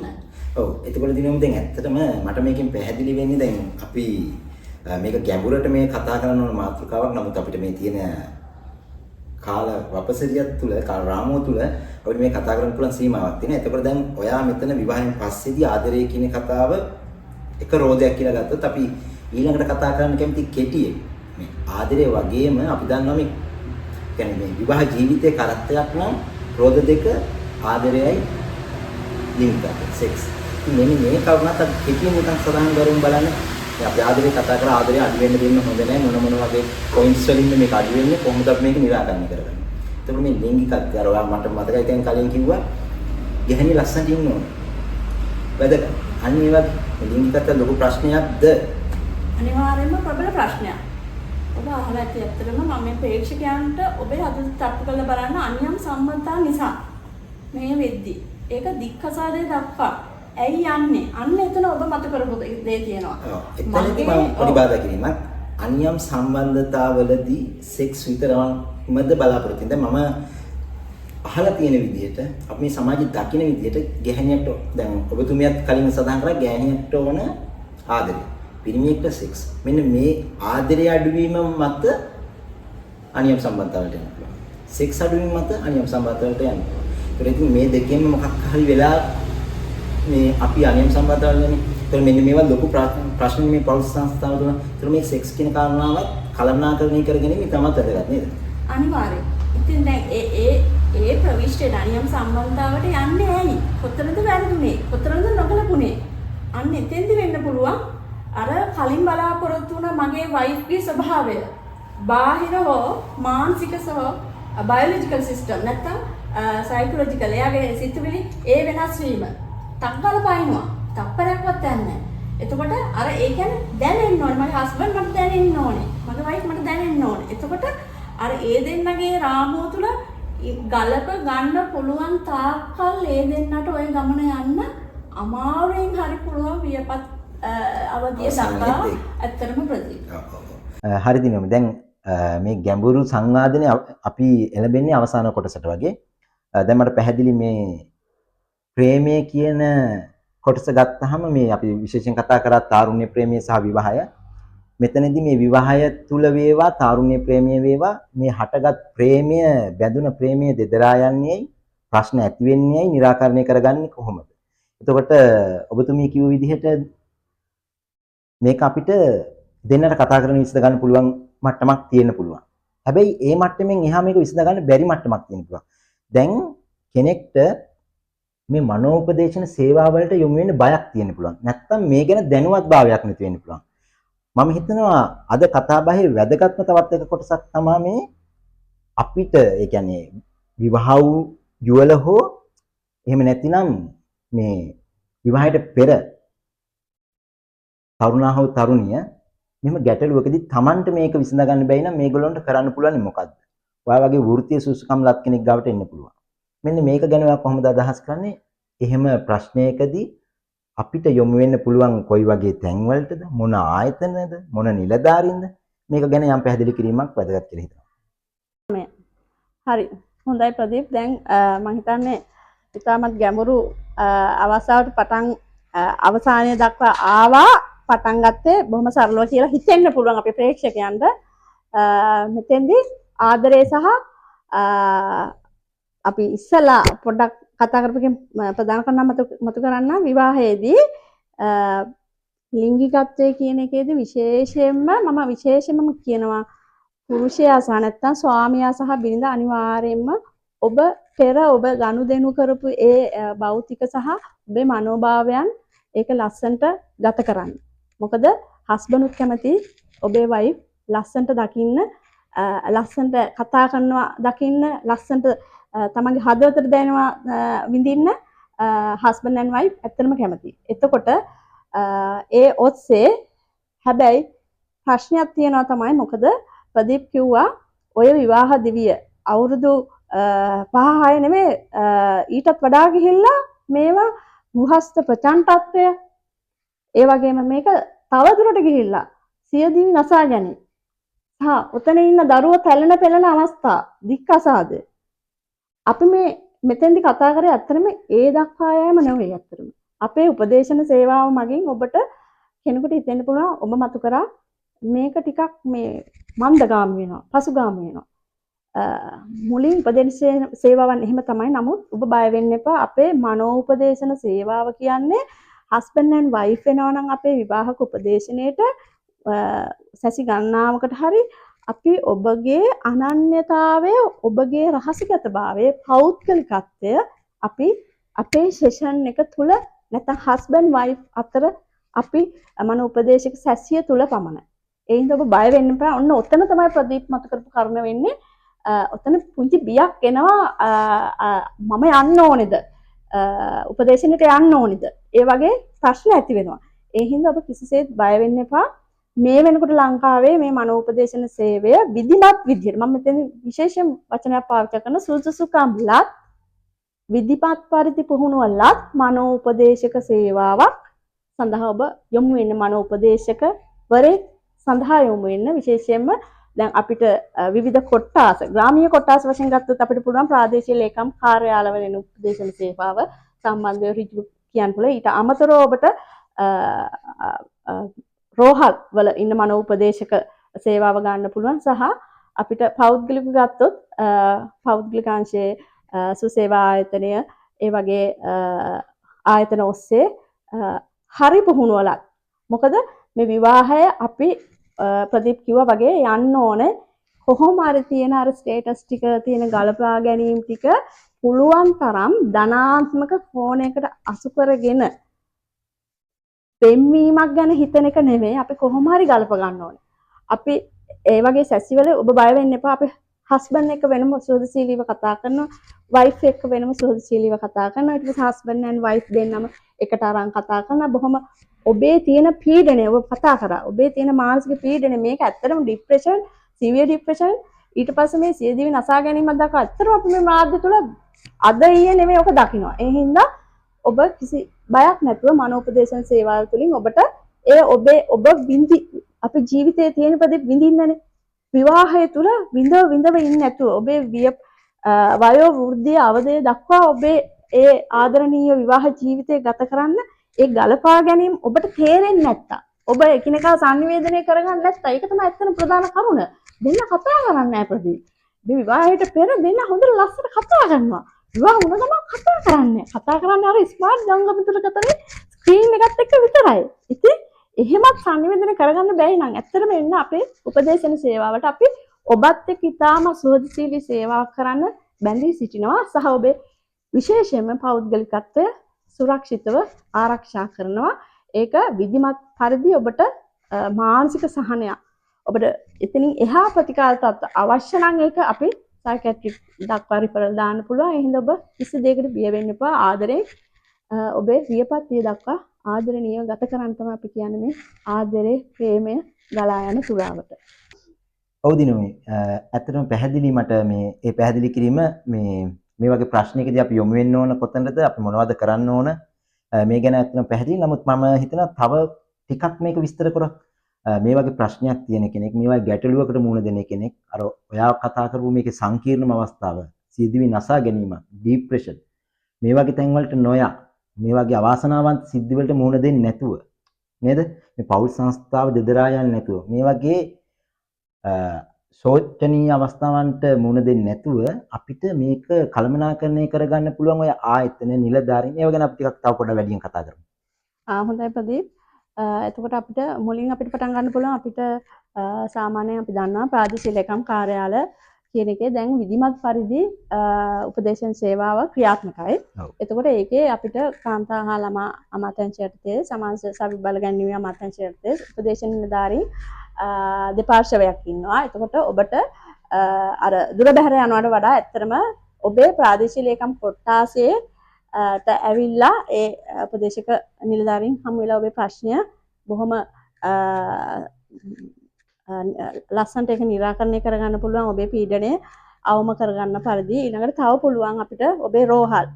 ඔව් එතකොට දිනුම් දැන් ඇත්තටම මට මේකෙන් පැහැදිලි වෙන්නේ දැන් අපි මේක ගැඹුරට මේ කතා කරන ඕන මාතෘකාවක්. නමුත් අපිට මේ තියෙන කාල වපසරියක් තුල කාල රාමුව තුල අපිට මේ කතා කරන්න පුළුවන් සීමාවක් තියෙනවා. එතකොට දැන් ඔයා මෙතන විවාහයෙන් පස්සේදී ආදරය කියන කතාව එක රෝදයක් කියලා ගත්තොත් අපි ඊළඟට කතා කරන්න කැමති කෙටියෙන් මේ ආදරය වගේම අපි දන්නවා මේ කියන්නේ මේ විවාහ ජීවිතයේ කරත්තයක් නම් රෝද දෙක ආදරයයි ලින්ක් එක සෙක්ස්. ඉතින් මේ කරුණත් අපි කෙටියෙන් නිකන් සදාන් කරුම් බලන්න. අපි ආදරේ කතා කරලා ආදරේ අඩු වෙන්න දෙන්න හොඳ නැහැ. මොන වගේ පොයින්ට්ස් වලින් මේක අඩු වෙන්නේ කොහොමද අපි මේක निराකරණය කරගන්නේ. එතකොට මේ ලිංගිකත්වය අර ඔයා මට මතකයි දැන් කලින් කිව්වා ගැහණි ලස්සනට ඉන්න ඕනේ. වැදගත්. අන්න ඒ වගේ ලිංගිකත්වය ලොකු ප්‍රශ්නයක්ද? අනිවාර්යයෙන්ම ප්‍රබල ප්‍රශ්නයක්. ඔබ අහලා ඇති ඇත්තටම මම මේ ප්‍රේක්ෂකයන්ට ඔබේ අද තට්ටු කරලා බලන්න අන්‍යම් සම්බන්ධතා නිසා මේ වෙද්දි ඒක දික්කසාදේ දක්වා ඇයි යන්නේ? අන්න එතන ඔබ මත කරපු දේ තියෙනවා. එතනදී මම පොඩි බාධා කිරීමක් අන්‍යම් සම්බන්ධතාවලදී සෙක්ස් විතරමද බලාපොරොත්තු වෙන්නේ. මම අහලා තියෙන විදිහට අපි මේ සමාජයේ දකින්න විදිහට ගැහණියට දැන් ඔබතුමියත් කලින් සඳහන් කරා ගැහණියට ඕන ආදරය. පිරිමියෙක්ට සෙක්ස්. මෙන්න මේ ආදරය අඩුවීම මත අනියම් සම්බන්ධතාවලට යන්න පුළුවන්. සෙක්ස් අඩුවීම මත අනියම් සම්බන්ධතාවලට යන්න පුළුවන්. ඒත් ඉතින් මේ දෙකෙන්ම මොකක් හරි වෙලා මේ අපි අනියම් සම්බන්ධතාවල යන්නේ. ඒත් මෙන්න මේවා ලොකු ප්‍රශ්න මේ පෞල් සංස්ථාව තුළ. ඒත් මේ සෙක්ස් කියන කාරණාවත් කළමනාකරණය කරගෙන ඉන්නේ තමයි වැදගත් නේද? අනිවාර්යයෙන්. ඉතින් දැන් ඒ ප්‍රවිෂ්ඨ අනියම් සම්බන්ධතාවට යන්නේ ඇයි? කොතනද වැරදුනේ? කොතනද නොකලපුනේ? අන්න එතෙන්දි වෙන්න පුළුවන් අර කලින් බලාපොරොත්තු වුණ මගේ වයිෆ්ගේ ස්වභාවය බාහිර හෝ මානසික සහ බයොලොජිකල් සිස්ටම් නැත්නම් සයිකොලොජිකල් එයාගේ සිතුවිලි ඒ වෙනස් වීම තක්කල පයින්නවා තප්පරයක්වත් යන්නේ. එතකොට අර ඒ කියන්නේ දැනෙන්න ඕනේ මගේ හස්බන්ඩ් මට දැනෙන්න ඕනේ මගේ වයිෆ් මට දැනෙන්න ඕනේ. එතකොට අර ඒ දෙන්නගේ රාමුව තුල ගලප ගන්න පුළුවන් තාක්කල් ඒ දෙන්නට ওই ගමන යන්න අමාරුවෙන් හරි පුළුවන් වියපත් අවධිය දක්වා ඇත්තටම ප්‍රතිපල. හරිද නේද? දැන් මේ ගැඹුරු සංවාදනය අපි එළඹෙන්නේ අවසාන කොටසට වගේ. දැන් මට පැහැදිලි මේ ප්‍රේමය කියන කොටස ගත්තාම මේ අපි විශේෂයෙන් කතා කරා තාරුණ්‍ය ප්‍රේමය සහ විවාහය. මෙතනදී මේ විවාහය තුල වේවා තාරුණ්‍ය ප්‍රේමය වේවා මේ හටගත් ප්‍රේමය බැඳුන ප්‍රේමය දෙදරා යන්නේයි ප්‍රශ්න ඇති වෙන්නේයි निराකරණය කරගන්නේ කොහොමද? එතකොට ඔබතුමී කිව්ව විදිහට මේක අපිට දෙන්නට කතා කරන විසඳ ගන්න පුළුවන් මට්ටමක් තියෙන්න පුළුවන්. හැබැයි ඒ මට්ටමින් එහා මේක විසඳ ගන්න බැරි මට්ටමක් තියෙන්න පුළුවන්. දැන් කෙනෙක්ට මේ මනෝපදේශන සේවාවලට යොමු වෙන්න බයක් තියෙන්න පුළුවන්. නැත්තම් මේ ගැන දැනුවත්භාවයක් නැති වෙන්න පුළුවන්. මම හිතනවා අද කතා බහේ වැදගත්ම තවත් එක කොටසක් තමයි මේ අපිට ඒ කියන්නේ විවාහ වූ යුවල හෝ එහෙම නැතිනම් මේ විවාහයට පෙර තරුණා හෝ තරුණිය මෙහෙම ගැටලුවකදී Tamanට මේක විසඳ ගන්න බැයි නම් මේගොල්ලන්ට කරන්න පුළුවන් මොකද්ද? ඔයා වගේ වෘත්තීය සුසුකම් ලත් කෙනෙක් ගාවට එන්න පුළුවන්. මෙන්න මේක ගැන ඔයා කොහොමද අදහස් කරන්නේ? එහෙම ප්‍රශ්නයකදී අපිට යොමු වෙන්න පුළුවන් කොයි වගේ තැන්වලටද? මොන ආයතනද? මොන නිලධාරින්ද? මේක ගැන යම් පැහැදිලි කිරීමක් වැදගත් කියලා හිතනවා. හරි. හොඳයි ප්‍රදීප්. දැන් මම හිතන්නේ ඉතාමත් ගැඹුරු අවස්ථාවට පටන් අවසානයේ දක්වා ආවා. පටන් ගත්තේ බොහොම සරලව කියලා හිතෙන්න පුළුවන් අපේ ප්‍රේක්ෂකයන්ට. මෙතෙන්දී ආදරය සහ අපි ඉස්සලා පොඩ්ඩක් කතා කරපුවකින් ප්‍රධාන කරන මතු කරන්න විවාහයේදී ලිංගිකත්වය කියන එකේදී විශේෂයෙන්ම කියනවා පුරුෂයා සහ නැත්නම් ස්වාමියා සහ බිරිඳ අනිවාර්යයෙන්ම ඔබ ගනුදෙනු කරපු ඒ භෞතික සහ ඔබේ මනෝභාවයන් ඒක ලස්සනට ගත කරන්න. මොකද හස්බන්ඩ්ුත් කැමති ඔබේ වයිෆ් ලස්සනට දකින්න, ලස්සනට කතා කරනවා දකින්න, ලස්සනට තමන්ගේ හදවතට දැනෙනවා විඳින්න හස්බන්ඩ් ඇන්ඩ් වයිෆ් ඇත්තටම කැමති. එතකොට ඒ ඔස්සේ හැබැයි ප්‍රශ්නයක් තියෙනවා තමයි මොකද ප්‍රදීප් කිව්වා ඔය විවාහ දිවිය අවුරුදු 5-6 නෙමෙයි ඊටත් වඩා ගිහිල්ලා මේවා ගෘහස්ත ප්‍රචණ්ඩත්වය ඒ වගේම මේක තව දුරට ගිහිල්ලා සියදිවි නසා ගැනීම සහ උතන ඉන්න දරුවෝ තැලෙන පෙළෙන අවස්ථා දික්කසාද අපි මේ මෙතෙන්දි කතා කරේ ඇත්තටම ඒ දක්වා යෑම නෙවෙයි ඇත්තටම අපේ උපදේශන සේවාව මගින් ඔබට කෙනෙකුට හිතෙන්න පුළුවන් ඔබ මතු කරා මේක ටිකක් මේ මන්දගාමී වෙනවා පසුගාමී වෙනවා මුලින් උපදේශන සේවාවන් එහෙම තමයි. නමුත් ඔබ බය වෙන්න එපා. අපේ මනෝ උපදේශන සේවාව කියන්නේ හස්බන්ඩ් ඇන්ඩ් වයිෆ් වෙනවා නම් අපේ විවාහක උපදේශනයේට සැසි ගණනාවකට හරි අපි ඔබගේ අනන්‍යතාවය, ඔබගේ රහසිගතභාවය, පෞද්ගලිකත්වය අපි අපේ සෙෂන් එක තුල නැත්නම් හස්බන්ඩ් වයිෆ් අතර අපි මනෝ උපදේශක සැසිය තුල පමණයි. ඒ හින්දා ඔබ බය වෙන්න එපා. ඔන්න ඔතන තමයි ප්‍රදීප් මත කරපු කරුණ වෙන්නේ. ඔතන පුංචි බියක් එනවා මම යන්න ඕනේද උපදේශනෙට යන්න ඕනේද ඒ වගේ ප්‍රශ්න ඇති වෙනවා. ඒ හින්දා ඔබ කිසිසේත් බය වෙන්න එපා. මේ වෙනකොට ලංකාවේ මේ මනෝපදේශන සේවය විධිමත් විදියට මම මෙතන විශේෂ වචනයක් පාවිච්චි කරන සුදුසුකම්ලත් විධිමත් පරිදි පුහුණුවලත් මනෝපදේශක සේවාවක් සඳහා ඔබ යොමු වෙන්න මනෝපදේශක වරේ සඳහා යොමු වෙන්න විශේෂයෙන්ම දැන් අපිට විවිධ කොට්ටාස ග්‍රාමීය කොට්ටාස වශයෙන් ගත්තොත් අපිට පුළුවන් ප්‍රාදේශීය ලේකම් කාර්යාලවල එන උපදේශන සේවාව සම්බන්ධව ඍජු කියන්න පුළුවන්. ඊට අමතරව ඔබට රෝහල් වල ඉන්න මනෝපදේශක සේවාව ගන්න පුළුවන් සහ අපිට පෞද්ගලික ගත්තොත් පෞද්ගලික අංශයේ සුසේවා ආයතනය ඒ වගේ ආයතන ඔස්සේ හරි පුහුණුවලත් මොකද මේ විවාහය අපි ප්‍රදීප් කිව්වා වගේ යන්න ඕනේ කොහොම හරි තියෙන අර ස්ටේටස් ටික තියෙන ගලපා ගැනීම ටික පුළුවන් තරම් ධනාත්මක කෝණයකට අසු කරගෙන පෙම්වීමක් ගැන හිතන එක නෙමෙයි අපි කොහොම හරි ගලප ගන්න ඕනේ. අපි ඒ වගේ සැසිවල ඔබ බය වෙන්න එපා. අපි හස්බන්ඩ් එක්ක වෙනම සුහදශීලීව කතා කරනවා. වයිෆ් එක්ක වෙනම සුහදශීලීව කතා කරනවා. ඊට පස්සේ හස්බන්ඩ් and වයිෆ් දෙන්නම එකට අරන් කතා කරනවා. බොහොම ඔබේ තියෙන පීඩනය ඔබ කතා කරා. ඔබේ තියෙන මානසික පීඩනය මේක ඇත්තටම ડિප්‍රෙෂන්, සිවියර් ડિප්‍රෙෂන් ඊට පස්සේ මේ සියදිවි නසා ගැනීමක් දක්වා ඇත්තටම අපි මේ මාධ්‍ය තුල අද ඊයේ නෙමෙයි ඔක දකිනවා. ඒ හින්දා ඔබ කිසි බයක් නැතුව මනෝපදේශන සේවාව තුළින් ඔබට ඒ ඔබ විඳි අපේ ජීවිතයේ තියෙන පදේ විඳින්නනේ විවාහය තුළ විඳව ඉන්නේ නැතුව ඔබේ වයෝ වෘද්ධිය අවදය දක්වා ඔබේ ඒ ආදරණීය විවාහ ජීවිතය ගත කරන්න ඒ ගලපා ගැනීම ඔබට තේරෙන්නේ නැත්තම් ඔබ එකිනෙකා සංනිවේදනය කරගන්න නැත්තම් ඒක තමයි ඇත්තම ප්‍රධාන කරුණ. දෙන්න කතා කරන්නේ නැහැ ප්‍රදීප්. මේ විවාහයට පෙර දෙන්න හොඳට ලස්සන කතා කරනවා. විවාහ වුණ ගමන් කතා කරන්නේ අර ස්මාර්ට් ජංගම තුලකතරේ ස්ක්‍රීන් එකත් එක්ක විතරයි. ඉතින් එහෙමත් සංනිවේදනය කරගන්න බැයි නම් ඇත්තටම එන්න අපේ උපදේශන සේවාවට අපි ඔබත් එක්ක ඉතාම සුහදශීලී සේවාවක් කරන්න බැඳී සිටිනවා සහ ඔබේ විශේෂයෙන්ම පෞද්ගලිකත්වය සුරක්ෂිතව ආරක්ෂා කරනවා. ඒක විධිමත් පරිදි ඔබට මානසික සහනයක් ඔබට එතනින් එහා ප්‍රතිකාර තත්ත්ව අවශ්‍ය නම් ඒක අපි සයිකියාට්‍රික් දක්වා රිෆරල් දාන්න පුළුවන්. ඒ හින්දා ඔබ කිසි දෙයකට බිය වෙන්න එපා. ආදරේ ඔබේ වියපත්තිය දක්වා ආදරණීය ගත කරන්න තමයි අපි කියන්නේ මේ ආදරේ ප්‍රේමය ගලා යන තුරාවට. ඔව් දිනුමි. ඇත්තටම පැහැදිලි මට මේ පැහැදිලි කිරීම මේ වගේ ප්‍රශ්නයකදී අපි යොමු වෙන්න ඕන කොතනද අපි මොනවද කරන්න ඕන මේ ගැන ඇත්තටම පැහැදිලි. නමුත් මම හිතනවා තව ටිකක් මේක විස්තර කරොත් මේ වගේ ප්‍රශ්නයක් තියෙන කෙනෙක් මේ වගේ ගැටලුවකට මුහුණ දෙන කෙනෙක් අර ඔයා කතා කරපු මේකේ සංකීර්ණම අවස්ථාව සියදිවි නසා ගැනීම ડિප්‍රෙෂන් මේ වගේ තැන් වලට නොයා මේ වගේ අවාසනාවන්ත සිද්ධි වලට මුහුණ දෙන්නේ නැතුව නේද මේ පෞල් සංස්ථාව දෙදරා යන්නේ නැතුව මේ වගේ සෝචනීය අවස්ථාවන්ට මුහුණ දෙන්නේ නැතුව අපිට මේක කළමනාකරණය කරගන්න පුළුවන් ඔය ආයතන නිලධාරීන් ඒව ගැන අපි ටිකක් තව පොඩ්ඩක් වැඩියෙන් කතා කරමු. හොඳයි ප්‍රදීප්. එතකොට අපිට මුලින් අපිට පටන් ගන්න පුළුවන් අපිට සාමාන්‍යයෙන් අපි දන්නවා ප්‍රාදේශීය ලේකම් කාර්යාල කියන එකේ දැන් විධිමත් පරිදි උපදේශන සේවාව ක්‍රියාත්මකයි. එතකොට ඒකේ අපිට කාන්තා හා ළමා අමාත්‍යාංශය යටතේ සමාජ සේවා බල ගැන්වීම අමාත්‍යාංශය යටතේ උපදේශන නිලධාරීන් දෙපාර්ශ්වයක් ඉන්නවා. එතකොට ඔබට අර දුර බැහැර යනවට වඩා ඇත්තටම ඔබේ ප්‍රාදේශීය ලේකම් කොට්ටාසයේ ඇවිල්ලා ඒ උපදේශක නිලධාරීන් හමු වෙලා ඔබේ ප්‍රශ්නය බොහොම ලස්සනට ඒක निराකරණය කරගන්න පුළුවන් ඔබේ පීඩනය අවම කරගන්න පරිදි ඊළඟට තව පුළුවන් අපිට ඔබේ රෝහල්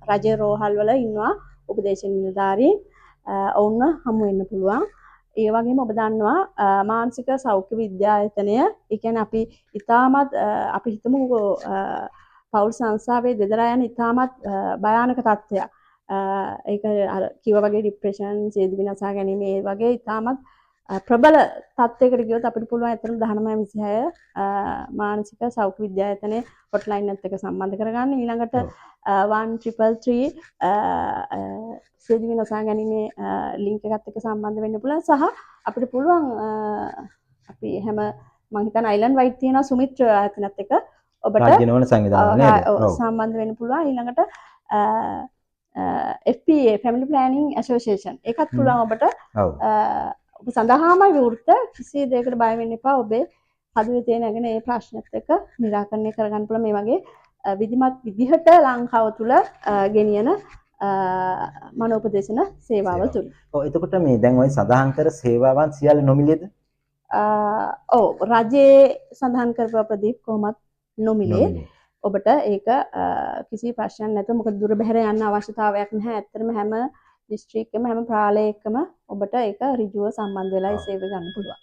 රජයේ රෝහල් වල ඉන්නවා උපදේශක නිලධාරීන් ඔවුන්ව හමු වෙන්න පුළුවන්. ඒ වගේම ඔබ දන්නවා මානසික සෞඛ්‍ය විද්‍යායතනය ඒ කියන්නේ අපි ඉතාමත් අපි හිතමු පෞල් සංස්ථාවේ දෙදරා යන ඉතාමත් භයානක තත්ත්වයක්. ඒක අර කිව්වා වගේ ડિප්‍රෙෂන්, සියදිවි නසා ගැනීම ඒ වගේ ඉතාමත් ප්‍රබල තත්ත්වයකට ගියොත් අපිට පුළුවන් ඇත්තටම 1926 මානසික සෞඛ්‍ය විද්‍යායතනයේ හොට්ලයින් එකත් එක්ක සම්බන්ධ කරගන්න. ඊළඟට 1333 සියදිවි නසා ගැනීමේ ලින්ක් එකත් එක්ක සම්බන්ධ වෙන්න පුළුවන් සහ අපිට පුළුවන් අපි හැම මම හිතන්නේ අයිලන්ඩ් වයිට් තියෙනවා සුමිත්‍ර ආයතනත් එක්ක ඔබට රාජ්‍යනවන සංවිධානය නේද? සම්බන්ධ වෙන්න පුළුවන්. ඊළඟට FPA Family Planning Association ඒකත් පුළුවන් ඔබට ඔබ සඳහාම විවෘත කිසි දෙයකට බය වෙන්න එපා. ඔබේ හදුවේ තියෙන නැගෙන ඒ ප්‍රශ්නත් එක්ක निराකරණය කරගන්න පුළුවන් මේ වගේ විධිමත් විදිහට ලංකාව තුල ගෙනියන මනෝපදේශන සේවාව තුළ. ඔව් එතකොට මේ දැන් ওই සඳහන් කර සේවාවන් සියල්ල නොමිලේද? ඔව් රජයේ සඳහන් කරපු ප්‍රදීප් කොහොමත් නොමිලේ. ඔබට ඒක කිසි ප්‍රශ්නයක් නැතුව මොකද දුර බැහැර යන්න අවශ්‍යතාවයක් නැහැ. ඇත්තටම හැම දිස්ත්‍රික්කෙම හැම ප්‍රාලයකම ඔබට ඒක ඍජුව සම්බන්ධ වෙලා ඒ සේවය ගන්න පුළුවන්.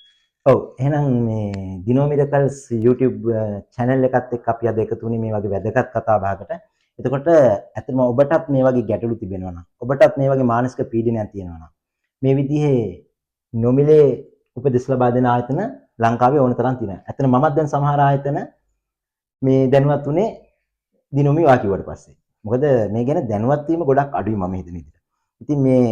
ඔව් එහෙනම් මේ දිනෝ මිරකල්ස් YouTube channel එකත් එක්ක අපි අද එකතු වුණේ මේ වගේ වැදගත් කතා බහකට. එතකොට ඇත්තටම ඔබටත් මේ වගේ ගැටලු තිබෙනවා නම් ඔබටත් මේ වගේ මානසික පීඩනයක් තියෙනවා නම් මේ විදිහේ නොමිලේ උපදෙස් ලබා දෙන ආයතන ලංකාවේ ඕන තරම් තියෙනවා. ඇත්තටම මමත් දැන් සමහර ආයතන මේ දැනුවත් උනේ දිනෝමි වාකියුවට පස්සේ. මොකද මේ ගැන දැනුවත් වීම ගොඩක් අඩුයි මම හිතන විදිහට. ඉතින් මේ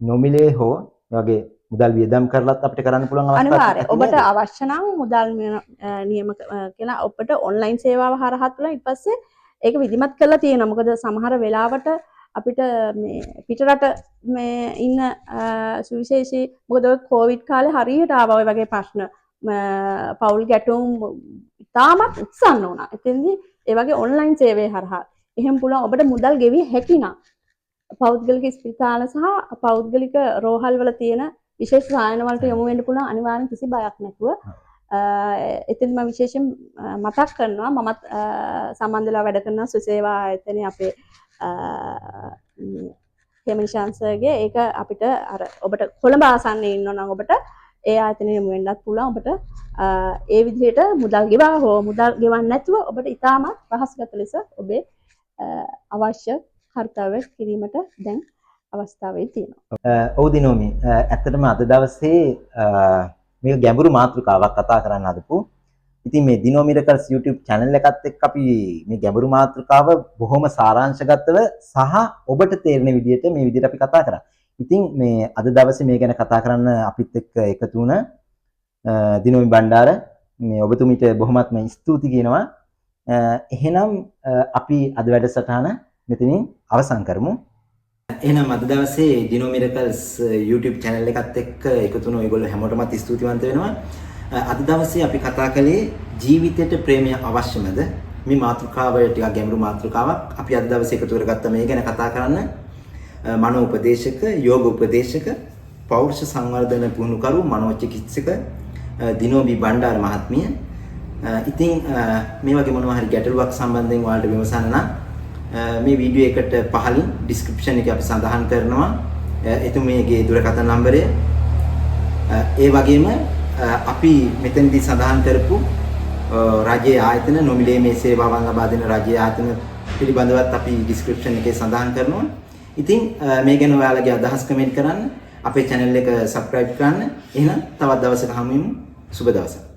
නොමිලේ හෝ මේ වගේ මුදල් වියදම් කරලත් අපිට කරන්න පුළුවන් අවස්ථාවක් අනිවාර්යයෙන් ඔබට අවශ්‍ය නම් මුදල් නියම කියලා ඔබට ඔන්ලයින් සේවාව හරහා තුළ ඊට පස්සේ ඒක විධිමත් කරලා තියෙනවා. මොකද සමහර වෙලාවට අපිට මේ පිටරට මේ ඉන්න සුවිශේෂී මොකද කොවිඩ් කාලේ හරියට ආවා ඔය වගේ ප්‍රශ්න පෞල් ගැටුම් ඉතාමත් උත්සන්න වුණා. එතෙන්දී ඒ වගේ ඔන්ලයින් සේවය හරහා එහෙම පුළුවන් ඔබට මුදල් ගෙවිය හැකි නම් පෞද්ගලික ස්පිරිතාල සහ පෞද්ගලික රෝහල් වල තියෙන විශේෂ සායන වලට යොමු වෙන්න පුළුවන් අනිවාර්යෙන් කිසි බයක් නැතුව. එතෙන්ද මම විශේෂයෙන් මතක් කරනවා මමත් සම්බන්ධ වෙලා වැඩ කරන සුසේවා ආයතනයේ අපේ හේමනිශාන්සර්ගේ ඒක අපිට අර ඔබට කොළඹ ආසන්නයේ ඉන්නවා නම් ඔබට ඒ ආයතනයේ යොමු වෙන්නත් පුළුවන්. ඔබට ඒ විදිහට මුදල් ගෙවා හෝ මුදල් ගෙවන්න නැතුව ඔබට ඉතාමත් රහස්ගත ලෙස ඔබේ අවශ්‍ය කර්තව්‍ය කිරීමට දැන් අවස්ථාවේ තියෙනවා. ඔව් දිනෝමි ඇත්තටම අද දවසේ මේක ගැඹුරු මාතෘකාවක් කතා කරන්න හදපු. ඉතින් මේ දිනෝ මිරකල්ස් YouTube channel එකත් එක්ක අපි මේ ගැඹුරු මාතෘකාව බොහොම සාරාංශගතව සහ ඔබට තේරෙන විදිහට මේ විදිහට අපි කතා කරා. ඉතින් මේ අද දවසේ මේ ගැන කතා කරන්න අපිත් එක්ක එකතු වුණ දිනෝමි බණ්ඩාර මේ ඔබතුමීට බොහොමත්ම ස්තුති කියනවා. එහෙනම් අපි අද වැඩසටහන මෙතනින් අවසන් කරමු. එහෙනම් අද දවසේ දිනෝ මිරකල්ස් YouTube channel එකත් එක්ක එකතු වුණ ඔයගොල්ලෝ හැමෝටමත් ස්තුතිවන්ත වෙනවා. අද දවසේ අපි කතා කළේ ජීවිතයට ප්‍රේමය අවශ්‍යමද? මේ මාතෘකාව ටිකක් ගැඹුරු මාතෘකාවක්. අපි අද දවසේ එකතු කරගත්ත මේ ගැන කතා කරන්න මනෝ උපදේශක, යෝග උපදේශක, පෞරුෂ සංවර්ධන පුහුණුකරු, මනෝචිකිත්සක දිනෝබි බණ්ඩාර මහත්මිය. ඉතින් මේ වගේ මොනවා හරි ගැටලුවක් සම්බන්ධයෙන් ඔයාලට විමසන්න නම් මේ වීඩියෝ එකට පහලින් ඩිස්ක්‍රිප්ෂන් එකේ අපි සඳහන් කරනවා එතුමියගේ දුරකථන නම්බරය. ඒ වගේම අපි මෙතනදී සඳහන් කරපු රජයේ ආයතන නොමිලේ මේ සේවාවන් ලබා දෙන රජයේ ආයතන පිළිබඳවත් අපි ඩිස්ක්‍රිප්ෂන් එකේ සඳහන් කරනවා. ඉතින් මේ ගැන ඔයාලගේ අදහස් කමෙන්ට් කරන්න, අපේ channel එක subscribe කරන්න. එහෙනම් තවත් දවසක හමු වෙමු. සුබ දවසක්.